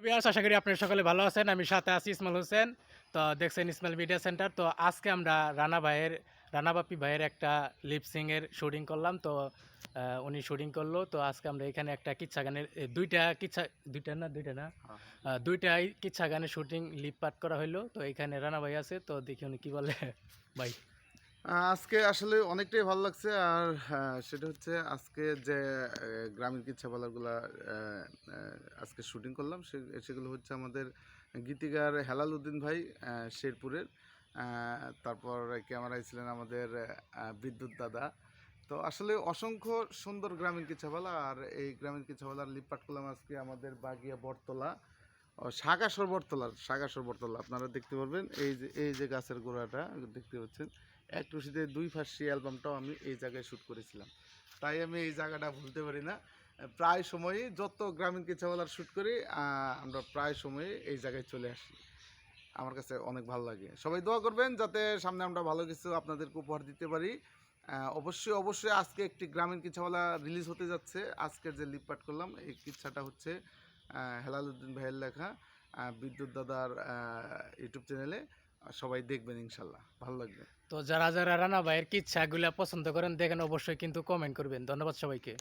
বিয়াস আশা করি আপনারা সকলে ভালো আছেন। আমি সাথে আছি ইসমাইল হোসেন। তো দেখছেন ইসমাইল মিডিয়া সেন্টার। তো আজকে আমরা রানা বাপ্পি ভাইয়ের একটা লিপসিং এর শুটিং করলাম। তো উনি শুটিং করলো। তো আজকে আমরা এখানে একটা কিচ্ছা গানের দুইটা না দুইটাই কিচ্ছা গানের শুটিং লিপ পাঠ করা হইলো। তো এখানে রানা ভাই আছে। তো দেখি উনি কি বলে ভাই। আজকে আসলে অনেকটাই ভালো লাগছে। আর সেটা হচ্ছে আজকে যে গ্রামীণ কিচ্ছাপালাগুলা আজকে শুটিং করলাম সেগুলো হচ্ছে আমাদের গীতিকার হেলাল উদ্দিন ভাই শেরপুরের। তারপর ক্যামেরায় ছিলেন আমাদের বিদ্যুৎ দাদা। তো আসলে অসংখ্য সুন্দর গ্রামীণ কিচ্ছাপালা। আর এই গ্রামীণ কিচ্ছাপালার লিপ পাঠ করলাম আজকে আমাদের বাগিয়া বটতলা সাগাসর বটতলা আপনারা দেখতে পারবেন। এই যে গাছের গোড়াটা দেখতে পাচ্ছেন, এক টুসিতে দুই ফাঁসি অ্যালবামটাও আমি এই জায়গায় শ্যুট করেছিলাম। তাই আমি এই জায়গাটা ভুলতে পারি না। প্রায় সময়ই যত গ্রামীণ কিচ্ছাপালার শ্যুট করি আমরা প্রায় সময়ই এই জায়গায় চলে আসি। আমার কাছে অনেক ভালো লাগে। সবাই দোয়া করবেন যাতে সামনে আমরা ভালো কিছু আপনাদেরকে উপহার দিতে পারি। অবশ্যই আজকে একটি গ্রামীণ কিচ্ছাপালা রিলিজ হতে যাচ্ছে। আজকের যে লিপ পাঠ করলাম এই কিচ্ছাটা হচ্ছে হেলাল উদ্দিন ভাইয়ের লেখা, বিদ্যুৎ দাদার ইউটিউব চ্যানেলে। সবাই দেখবেন, ইনশাল্লাহ ভালো লাগবে। তো যারা রানা ভাইয়ের কিচ্ছাগুলা পছন্দ করেন দেখেন অবশ্যই কিন্তু কমেন্ট করবেন। ধন্যবাদ সবাইকে।